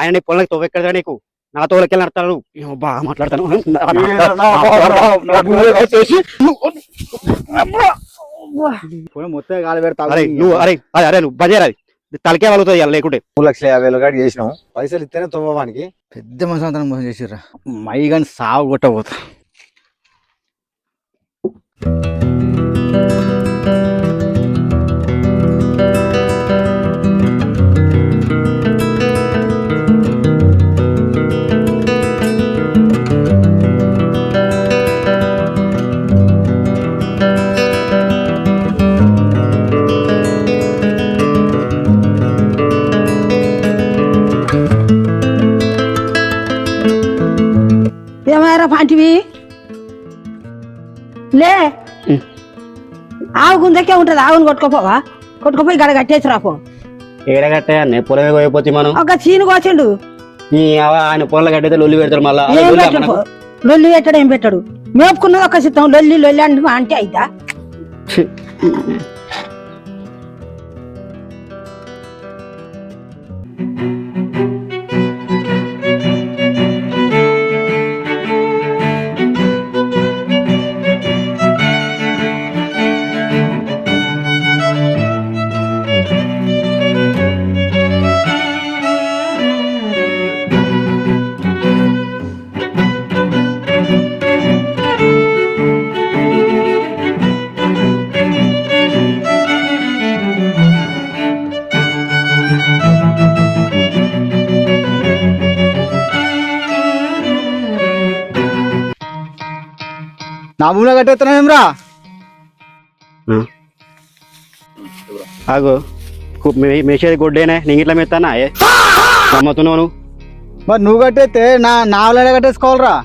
ఆయన నీ పొలంకి తోవెక్కడదా నీకు నా తోలకెళ్ళి నడతాను బాగా మాట్లాడతాను మొత్తం గాలి పెడతా నువ్వు అరే నువ్వు బజార్ అది తలకే వాళ్ళతో ఇవ్వాలి లేకుంటే 2,50,000 చేసినాం పైసలు ఇస్తేనే తొమ్మవానికి పెద్ద మనుషులంతా మోసం చేసిర్రా మై కానీ సాగు కొట్టబోతా ఏమైనా పంటివి లే ఆవు గుంజకే ఉంటది ఆవును కొట్టుకోపోవా కొట్టుకుపోయి గడ కట్టేసి రాపో ఏడగట్టే అన్న పొలమే పోయిపోతే మనం ఒక చీను కోసిండు ఆయన పొలం కట్టయితే లొల్లి పెడతారు మళ్ళా లొల్లి పెట్టాడు ఏం పెట్టాడు మేపుకున్నది ఒక సిద్ధం లొల్లి లొల్లి అంటే అయితా నా భూమిలో కట్టేస్తున్నావేమ్రా ఆగో మేసేది గొడ్డేనే నేను ఇట్లా మెత్తానా నమ్మతున్నావు మరి నువ్వు కట్టేస్తే నావులనే కట్టేసుకోవాలరా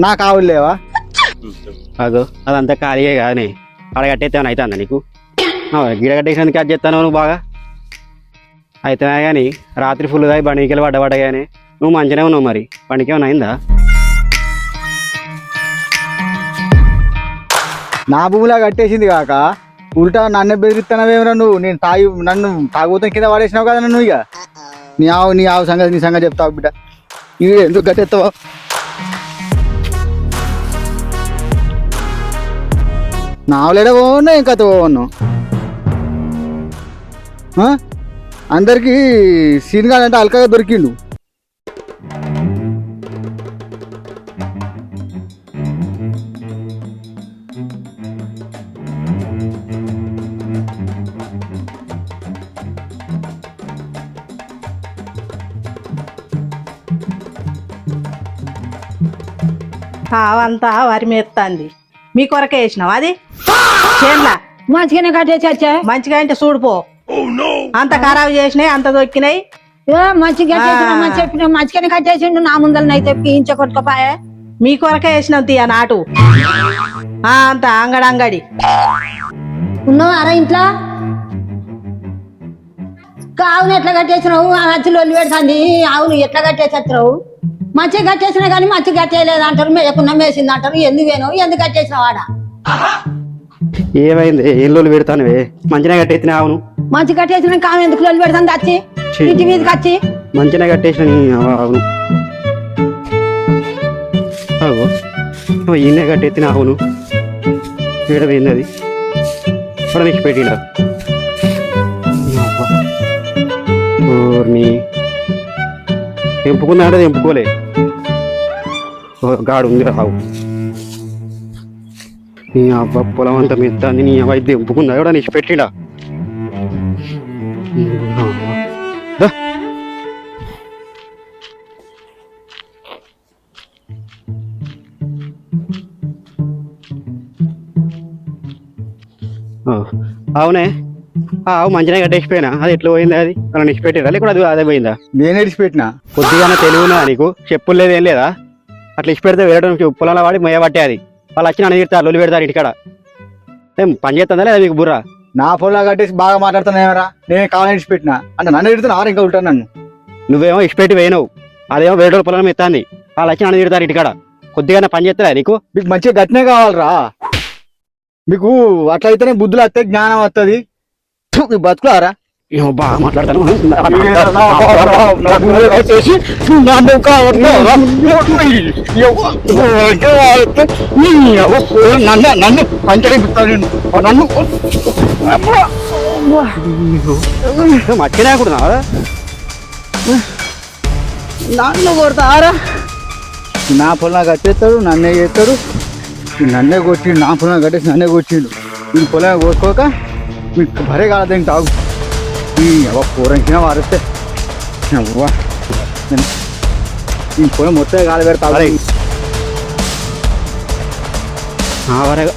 నాకు ఆవులు లేవా ఆగో అదంతా ఖాళీయే కానీ ఆడ కట్టేస్తే ఏమైనా అవుతుందా నీకు గిడ కట్టేసినందుకు అది చెప్తాను నువ్వు బాగా అయితే కానీ రాత్రి ఫుల్ దాయి బండికి పడ్డ కానీ నువ్వు మంచిగానే ఉన్నావు మరి బండికి ఏమైనా అయిందా నా భూమిలో కట్టేసింది కాక ఉల్టా నన్ను బెదిరిస్తున్నావేమరా నువ్వు నేను నన్ను తాగుతాం కింద పడేసినావు కదా నువ్వు ఇక నీ ఆవు సంగతి నీ సంగతి చెప్తావు బిడ్డ ఇవి ఎందుకు కట్టేస్తావు నా ఆవులేడ పోవన్నా ఇంకా పోవన్నావు అందరికీ సీన్గాడంటే అల్కగా దొరికిండు ఆవంతా వరి మేస్తుంది మీ కొరకే వేసినావు అది చేన్లా మంచిగానే కట్టేసి వచ్చా మంచిగా అంటే చూడుపో అంత ఖరాబ్ చేసినాయి అంత దొక్కినాయి మంచిగా చెప్పిన మంచిగానే కట్టేసిండు నా ముందరనైతే ఇంచ కొట్టుకోపాయే మీ కొరకే వేసినావు తీయ నాటు అంత అంగడి ఉన్నావు అరా ఇంట్లో ఆవును ఎట్లా కట్టేసినావు ఆ మధ్యలో ఒళ్ళు పెడుతుంది ఆవును ఎట్లా కట్టేసి వచ్చినావు మంచిగా కట్టేసినా కానీ మంచిగా కట్టేయలేదు అంటారు మేయకుండా మేసింది అంటారు ఎందుకు వేను ఎందుకు కట్టేసినావు ఆడ ఏమైంది ఏం లోలు పెడతానువే మంచిగా కట్టేసిన అవును మంచి కట్టేసిన కావు ఎందుకు లోలు పెడుతుంది వచ్చి ఇంటి మీదకి వచ్చి మంచిగా కట్టేసిన అవును ఈయనే కట్టెత్తిన అవును ఈడ పోయింది అది ఇప్పుడు నీకు పెట్టిండ తెంపుకుందా అంటే తెంపుకోలే గాడు ఉంది రావు నీ అబ్బా పొలం అంతా మెత్తాంది నీ అబ్బాయి తెంపుకుందా కూడా నీకు పెట్టిండా అవునే ఆవు మంచిగా కట్టేసిపోయినా అది ఎట్లా పోయింది అది అలా నిడిచిపెట్టిరా లేకుండా అది అదే పోయిందా నేను ఇడిచిపెట్టినా కొద్దిగానే తెలివినా నీకు చెప్పులు లేదు ఏం లేదా అట్లా ఇచ్చిపెడితే వేరే పొలంలో వాడి మొయ్య పట్టే అది వాళ్ళు వచ్చి నన్ను తిడతారు లొల్లి పెడతారు ఇంటికాడ ఏం పని చేస్తుందా లేదా మీకు బుర్రా నా పొలం కట్టేసి బాగా మాట్లాడుతున్నారా నేను కావాలని ఇడిచిపెట్టినా అంటే నన్ను తిడుతున్నా ఇంకా ఉంటాను నన్ను నువ్వేమో ఇచ్చిపెట్టి పోయినావు అదేమో వేరే పొలం ఎత్తాంది వాళ్ళు వచ్చి నన్ను తిడతారు ఇంటికాడ కొద్దిగానే పని చేస్తారా నీకు మీకు మంచిగా గట్టినే కావాలరా మీకు అట్లయితేనే బుద్ధులు వస్తాయి జ్ఞానం వస్తుంది బతుకులారా ఏమో బాగా మాట్లాడతాను నన్ను పంచడిస్తాను నన్ను మచ్చినా కూడా నన్ను కొడతారా నా పొలం కట్టేస్తాడు నన్నే చేస్తాడు నన్నే కొట్టిండు నా పొలం కట్టేసి నన్నే కొట్టిండు ఈ పొలం కోసుకోక మీకు భరే కాదని తాగు ఈ అవ్వ పూరంకినా వారిస్తే అవ్వ ఈ పొలం మొత్తం కాలు పెడతావు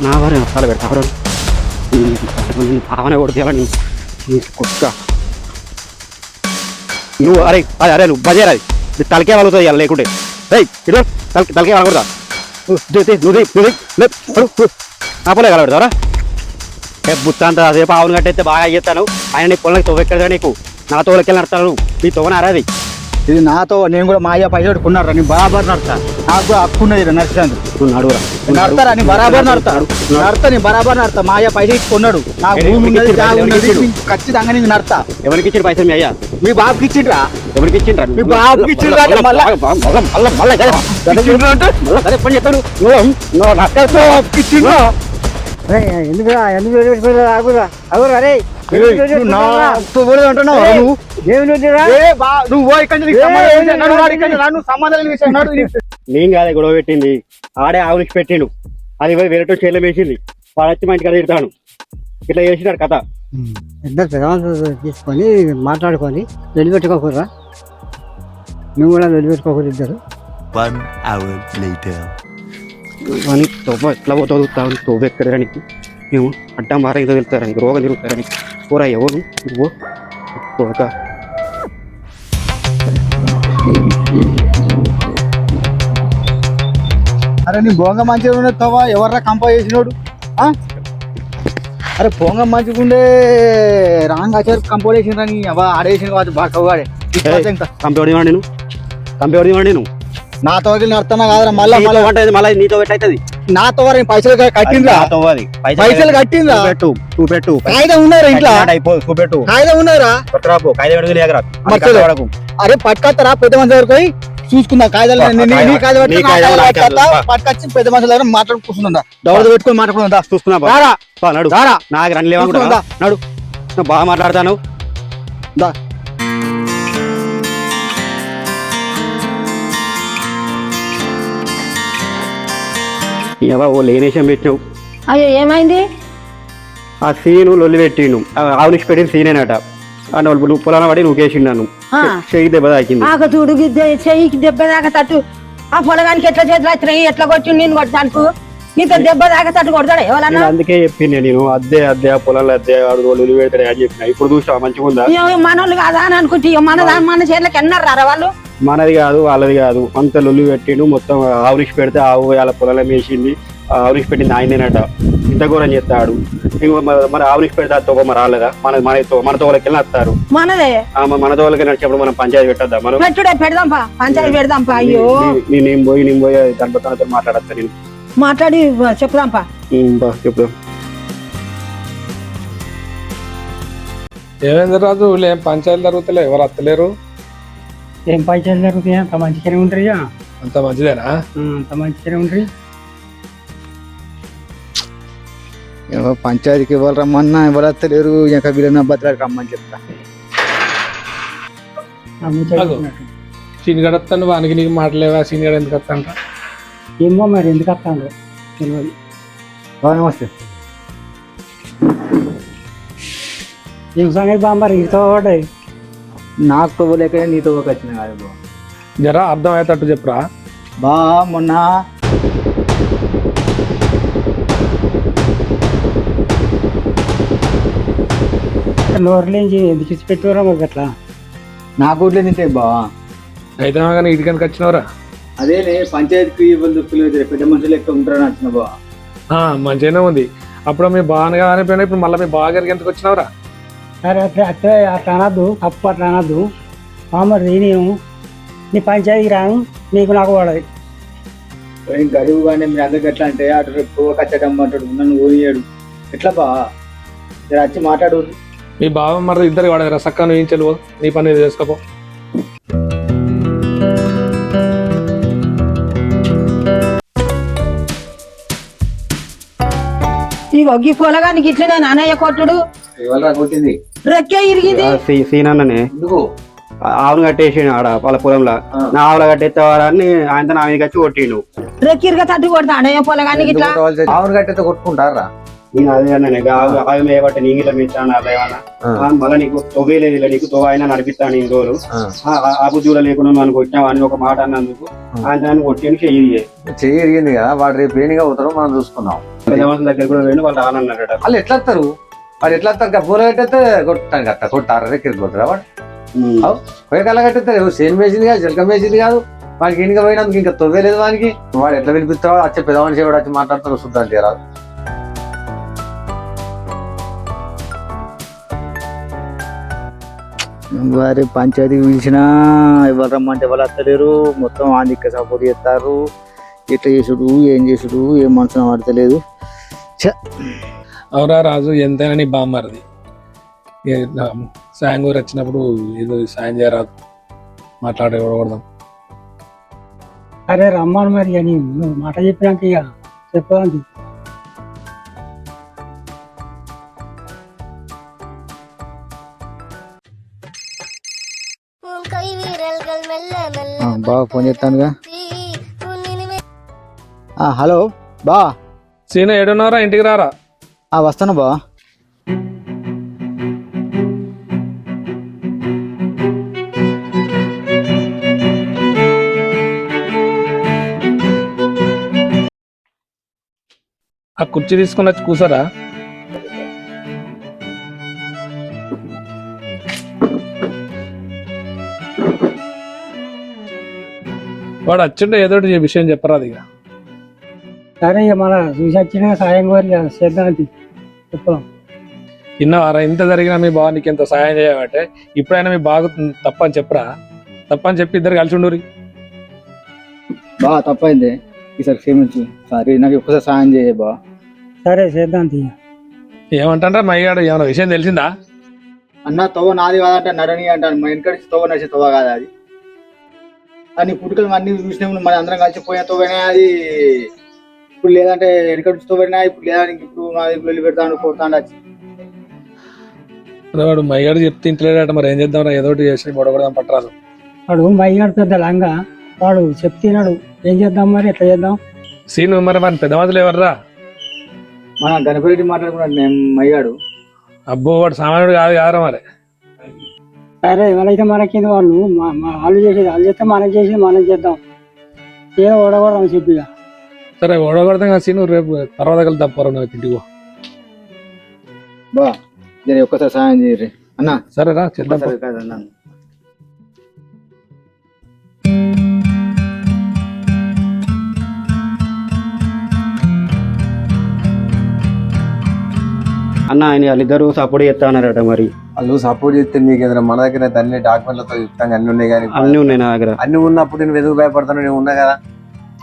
నా వరే వస్తాలు పెడతా భావన కొడుతేవాడి కుక్క నువ్వు అరే అదే అరే నువ్వు బజేరా తలకే వాళ్ళతో ఇవ్వాలి లేకుంటే ఇట్లా తలకే వాళ్ళకూడదా ఆపలే కలబెడతారా బుత్త అంత అసేపు ఆవును కట్టయితే బాగా అయ్యేస్తాను ఆయన నీ పొలంకి తవ్వెక్కడదా నీకు నా తోలకెళ్ళి నడతాను నీ తవ్వనారా అది ఇది నాతో నేను కూడా మా అయ్య పైసలు పెట్టుకున్నారా నీ బరాబర్ నడతా నాకు కూడా హక్కున్నది నడిచినందుకు నువ్వు నడువురా నడతారా నీ బరాబర్ నడతా నీ బరాబర్ నడతా మా అయ్య పైసలు ఇచ్చుకున్నాడు నాకు భూమి ఉన్నది జాగా ఉన్నది ఖచ్చితంగా నీకు నడతా ఎవరికి ఇచ్చిన పైసలు మీ అయ్యా మీ బాబుకి ఇచ్చిండ్రా ఎవరికి ఇచ్చిండ్రా మీ బాబుకి ఇచ్చిండ్రా అంటే మళ్ళా అదే పని చెప్తాను నువ్వు బాబుకి ఇచ్చిండ్రా నేను కాదే గొడవ పెట్టింది ఆడే ఆవునికి పెట్టిండు అది పోయి వేరేటో చేతిలో వేసింది వాడు వచ్చి మా ఇంటికి తిడతాను ఇట్లా చేసినాడు కథ ఇద్దరు పెద్దవాళ్ళు తీసుకొని మాట్లాడుకొని వెళ్ళిపెట్టుకోకూడరా నువ్వు కూడా వెళ్ళిపెట్టుకోకూడదు ఇద్దరు 1 hour later. అని తవ్వ ఎట్లా పోతావు తవ్వ ఎక్కడానికి మేము అడ్డం మార ఏదో వెళ్తారని రోగం తిరుగుతారని కూర ఎవరు నువ్వు పోక అరే నీ బొంగ మంచిగా ఉండేస్తావా ఎవర్రా కంప చేసినోడు అరే బొంగ మంచిగా ఉండే రాంగ్ ఆచారు కంప చేసిన నీ అవ ఆడేసిన కాదు బాగా వాడే కంపెనీ వాడి నేను కంపెనీ వాడి నేను నాతో నడుతున్నా కాదురా మళ్ళీ మళ్ళీ నీతో పెట్టవుతుంది నాతో పైసలు కట్టిండ్రా పైసలు కట్టిండ్రా పెట్టు నువ్వు పెట్టు కాగితం ఉన్నారా ఇంట్లో పెట్టు కాగితం ఉన్నారా అరే పట్టుకొస్తారా పెద్ద మనిషి దగ్గర పోయి చూసుకుందా కాగితాలు పట్టుకొచ్చి పెద్ద మనుషుల దగ్గర మాట్లాడు కూర్చుందా దౌడ పెట్టుకొని మాట్లాడుకుందా చూసుకున్నా నడు నాకు రన్ లేవా నడు బాగా మాట్లాడతాను దా ఏవా ఓ లేనేషం పెట్టినావు అయ్యో ఏమైంది ఆ సీను లొల్లి పెట్టిండు ఆవునికి పెట్టిన సీనేనట నువ్వు పొలాన పడి నువ్వు కేసిండు నన్ను చెయ్యి దెబ్బ తాకింది ఆక చూడు చెయ్యికి దెబ్బ దాకా తట్టు ఆ పొలగానికి ఎట్లా చేతులు వచ్చినాయి ఎట్లా కొట్టి నేను కొట్టాను నీతో దెబ్బ దాకా తట్టు కొడతాడు ఎవరన్నా అందుకే చెప్పింది నేను అద్దె ఆ పొలంలో అద్దె ఆడు లొల్లి పెడతాడు అని చెప్పిన ఇప్పుడు చూసావా మంచిగా ఉందా మనోళ్ళు కాదా అని అనుకుంటే మన చేతులకు ఎన్నారా వాళ్ళు మనది కాదు వాళ్ళది కాదు అంత లొల్లి పెట్టిండు మొత్తం ఆవునికి పెడితే ఆవు వాళ్ళ పొలంలో వేసింది ఆవునికి పెట్టింది ఆయనేనట ఇంత ఘోరం చేస్తాడు మరి ఆవునికి పెడితే ఆ తోక మరి రాలేదా మన తోలకి వస్తారు మనదే మన తోలకి నడిచినప్పుడు మనం పంచాయతీ పెట్టద్దా మనం పెట్టుడే పెడదాంపా పంచాయతీ పెడదాంపా అయ్యో నేను పోయి దానితో మాట్లాడతా నేను మాట్లాడి చెప్పుదాంపా చెప్తాం ఏమైంది రాజు ఏం పంచాయతీలు జరుగుతలే ఎవరు అత్తలేరు ఏం పైసలు జరుగుతాయి అంత మంచిగానే ఉంటాయి అంత మంచిదేనా అంత మంచిగానే ఉంటాయి పంచాయతీకి ఎవరు రమ్మన్నా ఎవరు వస్తలేరు ఇంకా వీళ్ళ భద్రానికి రమ్మని చెప్తా సీనిగడ వస్తాను వానికి నీకు మాటలేవా సీనిగడ ఎందుకు వస్తాంట ఏమో మరి ఎందుకు వస్తాను తెలియదు నమస్తే ఏం సంగతి బామ్మారి ఇంతో పడ్డాయి నాకు తవ్వలేక నీతో వచ్చిన కాదు బా జరా అర్థం అయ్యేటట్టు చెప్పురా బా మొన్న నోరులేంచి ఎందుకు ఇచ్చి పెట్టారా మాకు అట్లా నా కూడలే తింటే బా అయితే కానీ ఇటుకనికి వచ్చినవరా అదేనే పంచాయతీకి ఇవ్వదు పెద్ద మనుషులు ఎక్కువ ఉంటారని వచ్చిన బా మంచిగానే ఉంది అప్పుడు మీ బాగా అనిపోయినా ఇప్పుడు మళ్ళీ మీ బాగా ఎందుకు వచ్చినవరా సరే అట్లా అట్లా అట్లా అనద్దు తప్పు అట్లా అనద్దు మరి నేను నీ పంచాయతీకి రాను నీకు నాకు పడదు గడువు కానీ మీరు అందరికి ఎట్లా అంటే అటు పువ్వు కచ్చడం అంటాడు నన్ను ఊరియాడు ఎట్లా బా వచ్చి మాట్లాడు మీ బావ మరి ఇద్దరు వాడేరా సక్క నువ్వు ఏం చెల్లువు నీ పని ఏదో చేసుకోపో. ఇగో ఈ పొలగానికి ఇట్లనే నానయ్య కొట్టుడు ఎవరు కొట్టింది రెక్కే ఇరిగింది. సీనన్ననే ఎందుకు ఆవును కట్టేసి ఆడ వాళ్ళ పొలంలో నా ఆవుల కట్టేస్తావారని ఆయనతో నా మీద వచ్చి కొట్టిండు. రెక్కిరిగా తట్టు కొడతా అన్నయ్య పొలగానికి ఇట్లా. ఆవును కట్టేస్తే కొట్టుకుంటారా? నేను అదే అన్నాను ఆవు మేయబట్టి నీ ఇట్లా మెచ్చాను అలా ఏమన్నా మళ్ళీ నీకు తొవ్వేలేదు ఇలా నీకు తొవ్వ అయినా నడిపిస్తాను ఈ రోజు ఆ బుద్ధులు లేకుండా మనం కొట్టినావు అని ఒక మాట అన్నందుకు ఆయన కొట్టి చెయ్యింది కదా వాడు రేపు ఏనిగా పోతారో మనం చూసుకున్నాం. దగ్గర కూడా వెళ్ళి వాళ్ళు రానన్నారట. వాళ్ళు ఎట్లా వస్తారు వాడు ఎట్లా వస్తారు పూల కట్టేస్తే కొట్టాను కట్ట కొట్టారా రెక్కడికి కొట్టరా వాడు పోయే కళ్ళ కట్టేస్తారు సేమ్ వేసింది కాదు చిలకం వేసింది కాదు వాడికి ఎన్నిక పోయినందుకు ఇంకా తొవ్వేలేదు వానికి వాడు ఎట్లా వినిపిస్తావో వచ్చే పెద్దవాడి చేయడం వచ్చి మాట్లాడతారు చూద్దాం తీరాదు. వారి పంచాయతీకి పిలిచినా ఎవరు రమ్మంటే ఎవరు వస్తలేరు మొత్తం ఆందిక్క సపోర్ట్ చేస్తారు. ఎట్లా చేసుడు ఏం చేసుడు ఏం మనసున పడతలేదు. అవురా రాజు ఎంతైనా నీ బామ్మరిది సాయం కూడా వచ్చినప్పుడు ఏదో సాయం చేయరాదు మాట్లాడకూడదాం. అరే రమ్మను మరి అని నువ్వు మాట చెప్పినాక ఇక చెప్పాలి. బాగా ఫోన్ చేస్తానుగా. హలో బా సీన ఏడున్నారా ఇంటికి రారా? వస్తాను బా. ఆ కుర్చీ తీసుకుని వచ్చి కూసారా? వాడు వచ్చిండే ఏదో విషయం చెప్పరాదు ఇక. సరే ఇక మన చూసి వచ్చిన సాయం కోరి చేద్దాం చెప్పాం. ఇన్నవారా ఇంత జరిగినా మీ బావ నీకు ఎంత సాయం చేయమంటే ఇప్పుడైనా మీ బాగా తప్పని చెప్పరా? తప్పని చెప్పి ఇద్దరు కలిసి ఉండురి. బా తప్పైంది ఈసారి క్షమించు. సరే నాకు ఒక్కసారి సాయం చేయ బా. సరే చేద్దాం తీయ. ఏమంటారా మయ్యాడు ఏమైనా విషయం తెలిసిందా? అన్న తవ్వ నాది కాదంటే నడని అంటాను. మా వెనకడికి తవ్వ నడిచే తవ్వ కాదు అది. కానీ పుట్టుకలు అన్ని చూసినాము మన అందరం కలిసిపోయిన తవ్వనే అది. ఇప్పుడు లేదంటే వెనకడి తవ్వనా ఇప్పుడు లేదంటే ఇప్పుడు నాది వెళ్ళి పెడతాను కొడతాను వచ్చి. వాడు మయ్యాడు చెప్తే ఇంట్లేడట మరి ఏం చేద్దాం ఏదో ఒకటి చేసి గొడవడదాం పట్టరాదు. వాడు మయ్యాడు పెద్ద లంగా వాడు చెప్తున్నాడు ఏం చేద్దాం మరి ఎట్లా చేద్దాం. సీను మరి వాడిని పెద్ద మందులు ఎవర్రా? మన గణపతి మాట్లాడుకున్నాడు నేను మయ్యాడు. అబ్బో వాడు సామాన్యుడు కాదు కాదరా మరి. సరే ఎవరైతే మనకి వాళ్ళు వాళ్ళు చేసేది వాళ్ళు చేస్తే మనం చేసేది మనం చేద్దాం. ఏదో ఓడకూడదాం చెప్పిగా. సరే ఓడగొడతాం కదా సీను రేపు తర్వాత కలిసి తప్పరు నువ్వు ఇంటికి బా. ఒక్కసారి సాయం చేయరు అన్న. సరేరా చేద్దాం. అన్న ఆయన వాళ్ళిద్దరు సపోర్ట్ చేస్తా అన్నారట. మరి వాళ్ళు సపోర్ట్ చేస్తే నీకు ఎదురు మన దగ్గర అన్ని డాక్యుమెంట్లతో యుక్తంగా అన్ని ఉన్నాయి. కానీ అన్ని ఉన్నాయి నా దగ్గర. అన్ని ఉన్నప్పుడు నేను ఎందుకు భయపడతాను? నేను ఉన్నా కదా.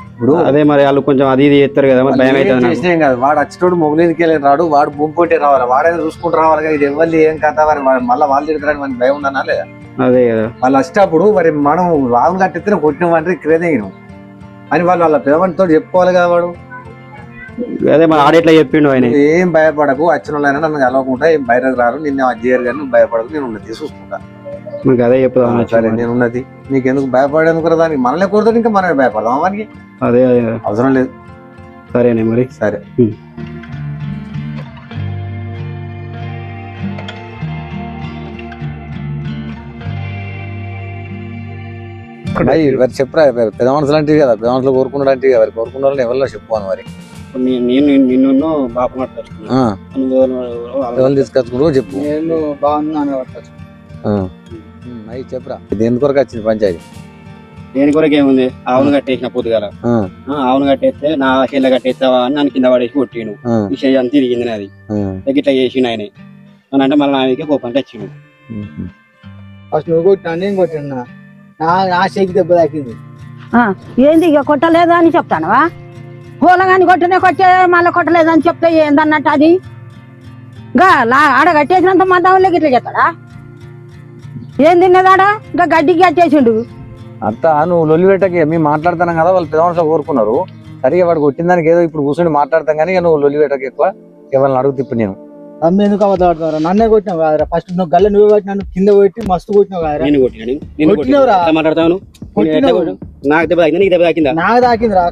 ఇప్పుడు అదే మరి వాళ్ళు కొంచెం అది ఇది చేస్తారు కదా మరి భయం అవుతుంది. చేసినాం కదా వాడు వచ్చేటోడు మొగలిందికి వెళ్ళి రాడు. వాడు బొంకొట్టే రావాలి. వాడైనా చూసుకుంటూ రావాలి కదా. ఇది ఎవరు ఏం కథ మరి మళ్ళీ వాళ్ళు తిడతారని మనకి భయం ఉందన్నా లేదా? అదే కదా. వాళ్ళు వచ్చేటప్పుడు మరి మనం రావును కట్టిస్తే కొట్టినవంటే క్రేదేను అని వాళ్ళు వాళ్ళ పిల్లవాడితో చెప్పుకోవాలి కదా. వాడు అదే మరి ఆడేట్లా చెప్పిండు ఆయన. ఏం భయపడకు వచ్చిన వాళ్ళైనా నన్ను కలవకుండా ఏం బయటకు రారు. నిన్న అజ్జయ్యారు కానీ నువ్వు భయపడకు నేను ఉన్నది చూసుకుంటా. మీకు అదే చెప్తాను. సరే నేను ఉన్నది నీకు ఎందుకు భయపడేందుకు కదా. దానికి మనలే కూడదు ఇంకా మనమే భయపడదాం. మనకి అదే అవసరం లేదు. సరేనే మరి. సరే చెప్పరా పెద్ద మనుషులు అంటే కదా. పెద్ద మనుషులు కోరుకున్నాడు అంటే వారి కోరుకున్న వాళ్ళని ఎవరిలో చెప్పుకోను. మరి నేను నిన్ను బాపు ఎవరు తీసుకొచ్చుకుంటూ చెప్పు. నేను బాగున్నాను చెప్పరా. దేని కొరకు వచ్చింది పంచాయతీ? దేని కొరకు ఏముంది? ఆవును కట్టేసిన పొద్దుగాల ఆవును కట్టేస్తే నా చెల్లె కట్టేస్తావా అని నన్ను కింద పడేసి కొట్టిను. ఈ చెయ్యి అంత తిరిగింది నాది. ఇట్లా చేసిండు ఆయన అని అంటే మళ్ళీ నాకే కోపం తెచ్చిండు. ఫస్ట్ నువ్వు కొట్టినా నేను కొట్టినా నా చెయ్యికి దెబ్బ తాకింది. ఏంది ఇక కొట్టలేదు అని చెప్తానవా? పూలగాని కొట్టినే కొట్టే మళ్ళీ కొట్టలేదు అని చెప్తే ఏందన్నట్టు అది? ఆడ కట్టేసినంత మందం ఇట్లా చెప్తాడా? ఏం తిన్నదాడా? ఇంకా గడ్డికి కట్టేసిండు. అంతా నువ్వు లొల్లి పెట్టకి మేము మాట్లాడుతున్నాం కదా, వాళ్ళు పెదవనసలో కోరుకున్నారు. సరిగా వాడు కొట్టిన దానికి ఏదో ఇప్పుడు కూర్చొని మాట్లాడతాం కానీ నువ్వు లొల్లి పెట్టకి ఎక్కువ ఎవరిని అడుగుతూ ఇప్పుడు నేను అమ్మ ఎందుకు అబద్ధపడతావు? నన్నే కొట్టినావు కదరా ఫస్ట్. నువ్వు గల్ల నువ్వే కొట్టి నన్ను కింద కొట్టి మస్తు కొట్టినావు కదరా. నేను కొట్టినా కొట్టినవురా? మాట్లాడతాను నాకు దెబ్బ తాకిందా నీకు దెబ్బ తాకిందా? నాకు తాకిందిరా,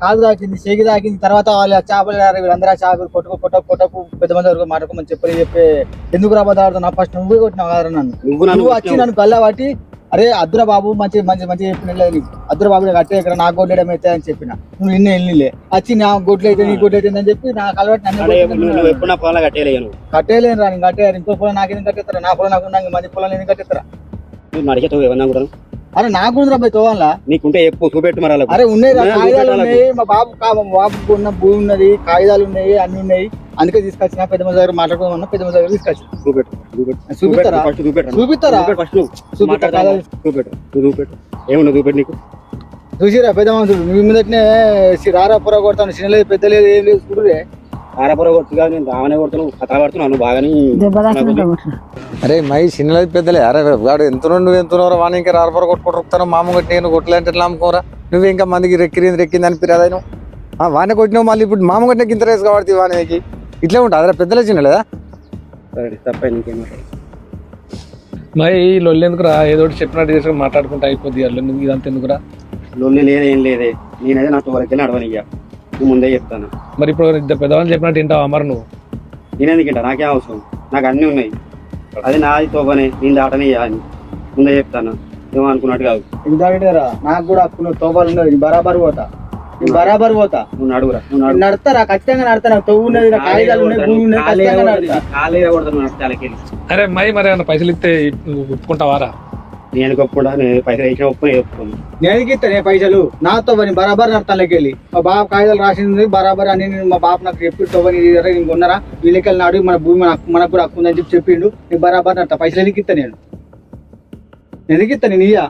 కాలు తాకింది, చేకి తాకింది. తర్వాత వాళ్ళు చేపలు వీళ్ళందరూ చేపలు కొట్టకు పెద్ద మంది వరకు మాట్లాడుకోమని చెప్పి ఎందుకు రాబోతాడుతావు? నా ఫస్ట్ నువ్వే కొట్టినావు కదరా నన్ను. నువ్వు వచ్చి నన్ను గల్ల పట్టి అరే అద్దురా బాబు మంచి చెప్పిన నీకు అద్దురా బాబు కట్టే ఇక్కడ నాకు గొడ్లేయడం అయితే అని చెప్పిన. నువ్వు నిన్న వెళ్ళిలే వచ్చి నా గొడ్లు అయితే నీ గొడ్లు అయితే అని చెప్పి నాకు అలవాటు కట్టేయలేను రా. నేను కట్టేయారు ఇంకో పొలం నాకేం కట్టేస్తారా? నా పొలం నాకు మంచి పొలం ఎందుకు కట్టేస్తారా? అరే నాకు కూడా పోయి తోవాలా నీకుంటే ఎక్కువ చూపెట్టు మరి. అరే ఉన్నాయి కాగితాలు ఉన్నాయి, మా బాబుకు ఉన్న భూమి ఉన్నది, కాగితాలు ఉన్నాయి, అన్ని ఉన్నాయి. అందుకే తీసుకొచ్చిన పెద్ద మంది దగ్గర మాట్లాడుకోమన్నా పెద్ద మంది దగ్గర తీసుకొచ్చిన. చూపిస్తారా? ఏమన్నా చూపెట్టు నీకు చూసిరా పెద్ద మనుషులు మీ మీదనే రారా పొర కొడతాను. చిన్న లేదు పెద్ద లేదు ఏం లేదు చూడురే. ఆరపొర కొట్టుగా నేను రావనే కొడుతున్నావు కథ పడుతున్నాను బాగానే. అరే మై చిన్నది పెద్దలే. అరే వాడు ఎంత నువ్వు ఎంతున్నారా వాడిని ఇంకా రారపొర కొట్టుకుంటాను. మామ కొట్టి నేను కొట్టలేంటే నమ్ముకోరా నువ్వు ఇంకా మందికి రెక్కింది అనిపిరాదా? వాడిని కొట్టినావు మళ్ళీ ఇప్పుడు మామ కొట్టిన గింత రేసు కాబట్టి వానికి ఇట్లే ఉంటుంది. అదే పెద్దలే చిన్నలేదా? తప్ప నీకేం మరి లొల్లి ఎందుకురా? ఏదో ఒకటి చెప్పినట్టు చేసుకుని మాట్లాడుకుంటా అయిపోద్ది. నువ్వు ఇదంతా ఎందుకురా? లొల్లి లేదే ఏం లేదే. నేనైతే నా తోలకి నడవనియ్యా, నువ్వు ముందే చెప్తాను. మరి ఇప్పుడు ఇద్దరు పెద్దవాళ్ళు చెప్పినట్టు తింటావా మరి నువ్వు? నేనెందుకంటా? నాకేం అవసరం, నాకు అన్నీ ఉన్నాయి. అది నాది తోపనే, నేను దాటనియ్యా అని ముందే చెప్తాను. ఏమో అనుకున్నట్టు కాదు. ఇందారా నాకు కూడా అప్పుడు తోపాలు ఉన్నది బరాబర్ పోతా, బరాబర్ పోతా. నువ్వు నడువురా, నడతారా? ఖచ్చితంగా నడతా. నాకు తవ్వు ఉన్నది, కాగితాలు ఉన్నాయి, భూమి ఉన్నది. అరే మరి ఏమన్నా పైసలు ఇస్తే నువ్వు ఒప్పుకుంటావారా? నేను ఒప్పుకుంటా, నేను పైసలు ఇచ్చిన ఒప్పుకుని నేను ఇస్తాను పైసలు. నాతో పని బరాబర్ నడతాను వెళ్ళి. మా బాబు కాగితాలు రాసింది బరాబర్ అని మా బాబు నాకు ఎప్పుడు తవ్వని నీకు ఉన్నారా వీళ్ళకి నాడు మన భూమి మనకు కూడా హక్కు ఉందని చెప్పిండు. నీకు బరాబర్ నడతా. పైసలు ఎందుకు ఇస్తా? ఎందుకు ఇస్తా? నేను ఇయ్యా.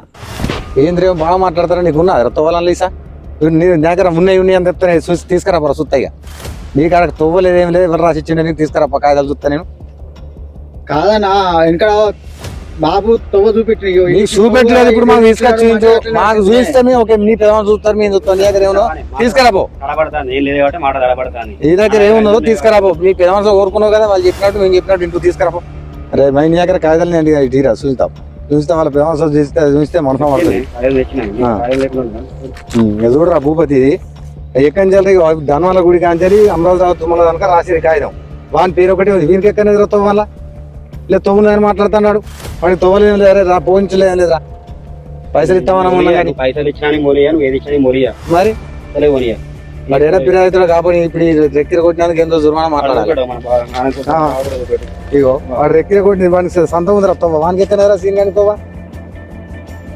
ఏంద్రేమో బాగా మాట్లాడతారా? నీకు ఉన్నా తవ్వాలని లీసా? నేను దగ్గర ఉన్నాయి అని చెప్తాను. చూసి తీసుకురాపరా సుత్తయ్య. నీకు అక్కడ తవ్వలేదు ఏం లేదు, ఎవరు రాసి ఇచ్చిండే నీకు తీసుకురాపా కాగితాలు చూస్తా నేను. కాదన్నా ఇంకా బాబు తవ్వ చూపెట్టి చూపెట్టలేదు. ఇప్పుడు మాకు తీసుకొచ్చి మాకు చూస్తే ఓకే నీ పెదవాళ్ళు చూస్తారు, మేము చూస్తాం. నీ దగ్గర ఏమో తీసుకురాబో. నీ దగ్గర ఏమున్నదో తీసుకురాబో. నీ పెదవాళ్ళు కోరుకున్నావు కదా, వాళ్ళు చెప్పినట్టు మేము చెప్పినట్టు ఇంటూ తీసుకురాపో. అరే మై నీ దగ్గర కాగితాలు నేను తీరా చూస్తాం. వాళ్ళ పెదవాళ్ళు చూస్తే మనసం పడుతుంది. చూడరా భూపతి ఎక్కడి ధనవాళ్ళ గుడి కాంచాలి అమరావతి తుమ్మల కనుక రాసి కాగితం వాని పేరు ఒకటి ఉంది. వీనికి ఎక్కడ ఎదురవుతాం వల్ల లేదు తొవ్వులేదని మాట్లాడుతున్నాడు. వాడికి తొవ్వలేం లేదా? రా పోయించలేదని లేదా? పైసలు ఇస్తామని పైసలు ఇచ్చినా మోరియా, నువ్వు ఏది ఇచ్చినా మోరియా. మరి మోరియా వాడు ఎడ ఫిర్యాదులు కాబట్టి ఇప్పుడు రెక్కిర కొట్టినందుకు ఎంతో జుర్మానా మాట్లాడాలి. ఇగో వాడు రెక్కిర కొట్టిన వాడికి సొంతం ఉంది తవ్వ. వానికి ఎక్కడరా సీన్ కానీ తవ్వ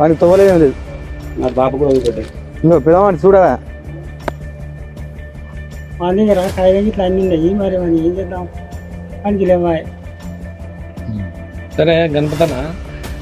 వానికి తవ్వలేం లేదు. నా బాబు కూడా ఇంకో పిల్లవాడిని చూడవా? అన్నీ కాగితం ఇట్లా అన్నీ ఉన్నాయి. మరి మనం ఏం చేద్దాం? పనికి లేవా? సరే గణపతనా,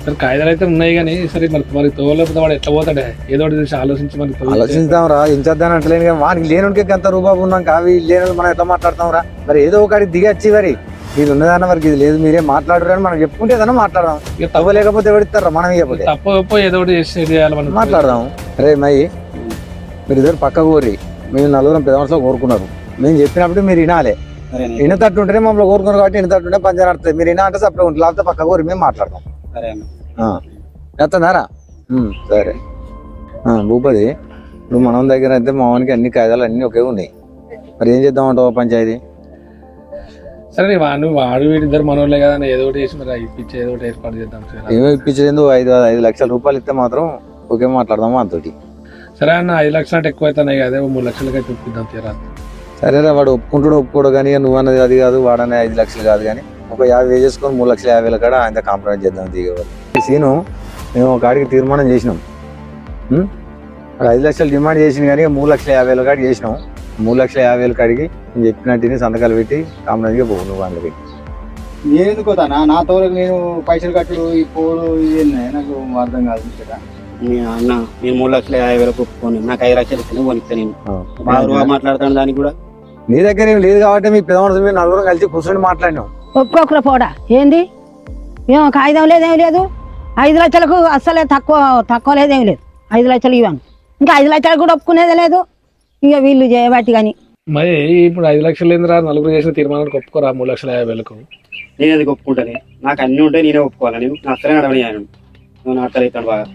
సరే కాగితాలు అయితే ఉన్నాయి కానీ సరే మరి తోలేకపోతే వాడు ఎట్లా పోతాడే? ఏదో ఒకటి చూసి ఆలోచించి మరి ఆలోచిస్తాం రా. ఏం చేద్దాం అంటలేను కానీ వానికి లేనుడికి ఎంత రూపాయి ఉన్నాం కావి లేని మనం ఎట్లా మాట్లాడతాం రా? మరి ఏదో ఒకటి దిగచ్చి మరి ఇది ఉన్నదన్న వరకు ఇది లేదు మీరే మాట్లాడరు అని మనం చెప్పుకుంటే ఏదన్నా మాట్లాడదాం. తవ్వలేకపోతే ఎవరిస్తారా? మనం ఇవ్వకపోతే తప్ప ఏదో ఒకటి చేయాలి మనం మాట్లాడదాం. రే మై మీరు ఇద్దరు పక్క కోరి మేము నలుగురం పెద్దవాళ్ళలో కోరుకున్నారు. మేము చెప్పినప్పుడు మీరు వినాలి. వినతట్టు ఉంటేనే మమ్మల్ని కోరుకున్నారు కాబట్టి వినతట్టుంటే పంచాయతీ నడుతుంది. మీరు వినా అంటే సపరేట్ ఉంటుంది, లేకపోతే పక్క కోరి మేము మాట్లాడదాం. ఎత్తన్నారా? సరే భూపతి నువ్వు మనం దగ్గర అయితే మావానికి అన్ని కాగితాలు అన్ని ఒకే ఉన్నాయి. మరి ఏం చేద్దామంటావు పంచాయతీ? సరే వాడు వీడిద్దరు మనోళ్ళే కదా, ఏదో ఒకటి చేసి మరి ఇప్పించి ఏదో ఒకటి ఏర్పాటు చేద్దాం. ఏమో ఇప్పించేందుకు 5 లక్షల రూపాయలు ఇస్తే మాత్రం ఓకే మాట్లాడదాం అంతటి. సరే అన్న 5 లక్షలు అంటే ఎక్కువ అవుతున్నాయి కదా, 3 లక్షలకైతే ఒప్పిద్దాం తీరా. సరేరా వాడు ఒప్పుకోడు కానీ నువ్వు అన్నది అది కాదు, వాడనే 5 లక్షలు కాదు కానీ ఒక 50,000 చేసుకొని 3,50,000 కాడ ఆయన కాంప్రమైజ్ చేద్దాం. దిగేవాళ్ళు సీను మేము ఒక కాడికి తీర్మానం చేసినాం. 5 లక్షలు డిమాండ్ చేసిన కానీ 3,50,000 కాడికి చేసినాం. 3,50,000 కాడికి నేను చెప్పినట్టు సంతకాలు పెట్టి కాంప్రమైజ్గా పోవు నువ్వు అందులోకి. నేను ఎందుకు పోతానా? నా తోలకు నేను పైసలు కట్టుడు ఈ పోడు ఇది నాకు అర్థం కాదు. అన్న నేను 3,50,000 ఒప్పుకోను, నాకు 5 లక్షలు ఇస్తే కొనిస్తా. నేను బాగా మాట్లాడతాను దానికి కూడా. నీ దగ్గర ఏం లేదు కాబట్టి మీ పెద్దవాళ్ళు మేము నలుగురం కలిసి కూర్చొని మాట్లాడినాం. ఒక్కొక్కరు పోడా ఏంది ఏమో కాగితం లేదేం లేదు 5 లక్షలకు అస్సలే తక్కువ లేదేం లేదు 5 లక్షలు ఇవ్వను ఇంకా 5 లక్షలకు కూడా ఒప్పుకునేదే లేదు ఇక వీళ్ళు చేయబట్టి కానీ మరి ఇప్పుడు 5 లక్షలు ఏందిరా నలుగురు చేసిన తీర్మానానికి ఒప్పుకోరా 3,50,000కు నేను ఎందుకు ఒప్పుకుంటాను నాకు అన్నీ ఉంటే నేనే ఒప్పుకోవాలి నేను అసలే నడవని ఆయన నువ్వు నాటకవుతాడు బాగా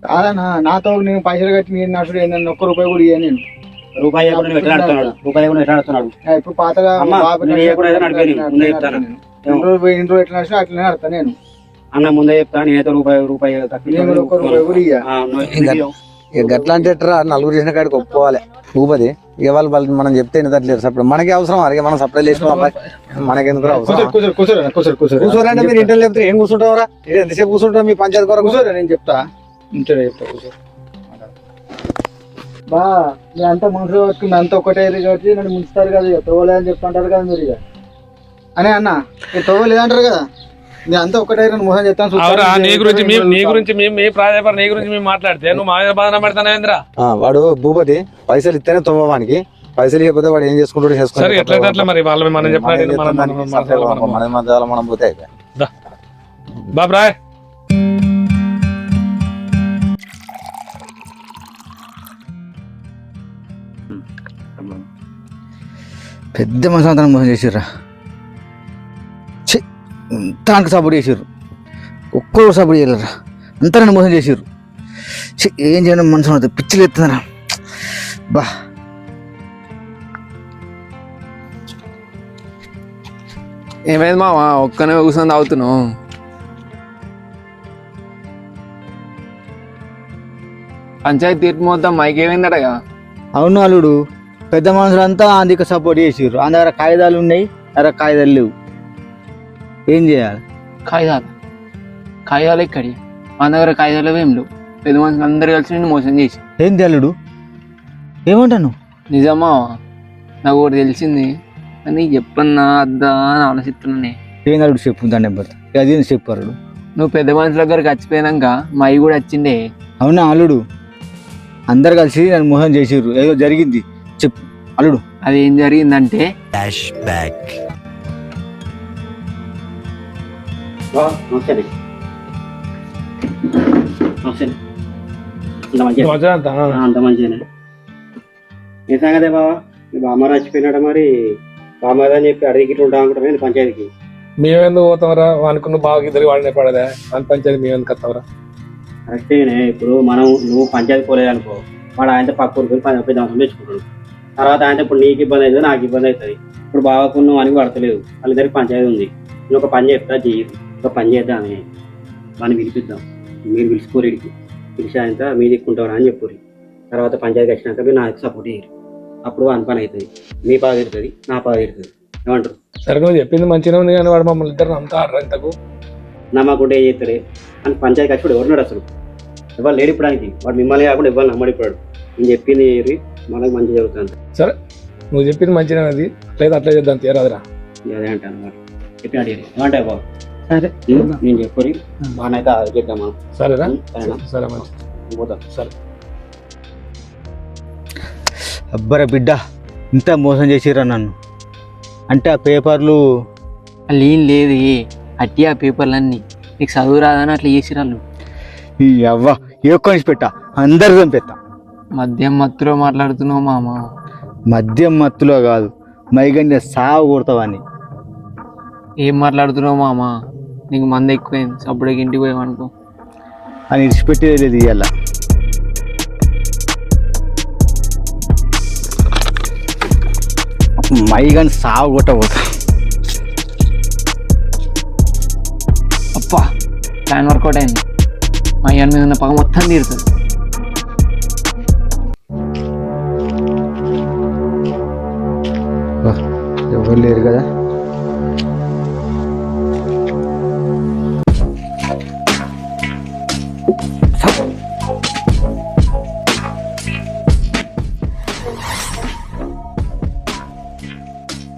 కాదన్నా నాతో నేను పైసలు కట్టి నేను నడుచుడు ఏంటన్నా ₹1 కూడా ఇయ్య నేను రూపాయి కూడా నువ్వు ఎట్లా నడుతున్నాడు రూపాయి కూడా ఎట్లా నడుతున్నాడు ఇప్పుడు పాతగా అమ్మ, నువ్వు ఏ కూడా ఏదో నడిపేది, ముందే చెప్తాను. ఇన్ని రోజులు ఎట్లా నడిచినా అట్లనే నడతా నేను అన్న ముందే చెప్తా నేనైతే రూపాయి తక్కువ నేను ₹1 కూడా ఇయ్య ఇక గట్లా అంటే ఎట్రా నలుగురు చేసిన కాడికి ఒప్పుకోవాలి భూపతి ఇక వాళ్ళు మనం చెప్తే ఎన్నట్లేదు సపరేట్ మనకి అవసరం అలాగే మనం సపరేట్ చేసుకోవాలి మనకెందుకు అవసరం కూర్చోరంటే మీరు ఇంటర్ చెప్తే ఏం కూర్చుంటావరా ఎంతసేపు కూర్చుంటాం మీ పంచాయతీ కొరకు కూర్చోరా నేను చెప్తా కూర్చో బా నేను అంతా మనసులో పట్టుకుంది అంతా ఒకటే కాబట్టి నన్ను ముంచుతారు కదా ఇక తోవలేదని చెప్తుంటారు కదా మీరు ఇక అనే అన్న ఇక తోవలేదంటారు కదా నేను అంతా ఒకటే నన్ను మోసం చెప్తాను అవురా నీ గురించి మీ ప్రాధాన్యత నీ గురించి మేము మాట్లాడితే నువ్వు మా మీద బాధన పడతానేంద్రా వాడు భూపతి పైసలు ఇస్తేనే తొమ్మవానికి పైసలు ఇవ్వకపోతే వాడు ఏం చేసుకుంటాడు సరే ఎట్లయితే అట్లా మరి వాళ్ళు మనం చెప్పినట్టు మనం పోతే అయిపోయి బాబ్రాయ్ పెద్ద మనిషి అంతా మోసం చేసిర్రా అంతానికి సపోర్ట్ చేసిర్రు ఒక్కరు సపోర్ట్ చేయలేరా అంతా నన్ను మోసం చేసిర్రు ఏం చేయడం మనసు అవుతుంది పిచ్చిలు ఎత్తుందరా బా ఏమైంది మావా ఒక్కనే కూర్చొని తాగుతున్నావు పంచాయతీ తీర్పు మొత్తం మైకేమైందటగా అవును అల్లుడు పెద్ద మనుషులు అంతా అందుకు సపోర్ట్ చేసిర్రు ఆ దగ్గర కాగితాలు ఉన్నాయి దగ్గర కాగితాలు లేవు ఏం చేయాలి కాగితాలు ఎక్కడి మన దగ్గర కాగితాలు ఏం లేవు పెద్ద మనుషులు అందరు కలిసి నిన్ను మోసం చేసి ఏంది అల్లుడు ఏమంటాను నిజమా నాకు ఒకటి తెలిసింది కానీ చెప్పన్నా అద్దా అని ఆలోచిస్తున్నానే ఏం అల్లుడు చెప్పు దాన్ని నెంబర్ అది చెప్పు అల్లుడు నువ్వు పెద్ద మనుషుల దగ్గరికి వచ్చిపోయినాక మా అయ్యి కూడా వచ్చిండే అవునా అల్లుడు అందరు కలిసి నన్ను మోసం చేసిర్రు ఏదో జరిగింది చెప్పు అల్లుడు అది ఏం జరిగిందంటే Flashback. నమస్తే అంత మంచిగానే ఏ సంగతే బావా మీ బామ్మ చచ్చిపోయినాడ మరి బామ్మది అని చెప్పి అడిగి ఇట్లా ఉంటా అనుకుంటా పంచాయతీకి మేమెందుకు పోతామరా అనుకున్న బాగా ఇద్దరు వాడినే పడదా అని పంచాయతీ మేమెందుకు వస్తావరా కరెక్టేనే ఇప్పుడు నువ్వు పంచాయతీ పోలేదు అనుకో వాడు ఆయనతో పక్క ఊరికి పెద్ద అవసరం తెచ్చుకుంటాడు తర్వాత ఆయన ఇప్పుడు నీకు ఇబ్బంది అవుతుంది నాకు ఇబ్బంది అవుతుంది ఇప్పుడు బావకు నువ్వు అని పడతలేదు వాళ్ళిద్దరికి పంచాయతీ ఉంది నేను ఒక పని చెప్తా చెయ్యరు ఒక పని చేద్దామని వాడిని పిలిపిద్దాం మీరు పిలుచుకోరికి పిలిచి ఆయన మీరు ఎక్కుంటారా అని చెప్పుర్రి తర్వాత పంచాయతీ వచ్చినాక మీరు నాకు సపోర్ట్ చేయరు అప్పుడు వన్ పని అవుతుంది మీ బాధ ఇరుతుంది నా బాధ ఇరుతుంది ఏమంటారు సరే నువ్వు చెప్పింది మంచిగా ఉంది కానీ వాడు మమ్మల్ని ఇద్దరు నమ్ముతాడు ఇంతకు నమ్మకుంటే ఏం చేస్తాడే అని పంచాయతీ వచ్చి ఎవరున్నాడు అసలు ఎవరు లేడు ఇప్పడానికి వాడు మిమ్మల్ని కాకుండా ఎవరు నమ్మడు ఇప్పుడు నేను చెప్పింది ఏరి మనకు మంచి జరుగుతుంది సరే నువ్వు చెప్పింది మంచిగా అది లేదా అట్లా చేద్దాం తీరాదురా అదే అంటాను మరి చెప్పిన అడిగారు ఏమంటాయి బాబు సరే నేను చెప్పి బాగానైతే అది చేద్దాం మనం సరేనా సరేనా సరే మంచి పోతాం సరే అబ్బరా బిడ్డ ఇంత మోసం చేసిర్రా నన్ను అంటే ఆ పేపర్లు వాళ్ళు ఏం లేదు అట్టి ఆ పేపర్లన్నీ నీకు చదువు రాదని అట్లా చేసిరాళ్ళు ఈ అవ్వ ఏ కొనిసి పెట్టా అందరు చంపెత్తా మద్యం మత్తులో మాట్లాడుతున్నావు మామ మద్యం మత్తులో కాదు మైగండి సాగు కొడతావని ఏం మాట్లాడుతున్నావు మామ నీకు మంది ఎక్కువైంది అప్పుడే ఇంటికి పోయామనుకో అని ఇడిచిపెట్టేది లేదు ఇవాళ మైగండి సాగు కొట్టబోతా అప్పా ప్లాన్ వర్కౌట్ అయింది మా అయ్యన్ మీద ఉన్న పగ మొత్తం తీరుతుంది ఎవరు లేరు కదా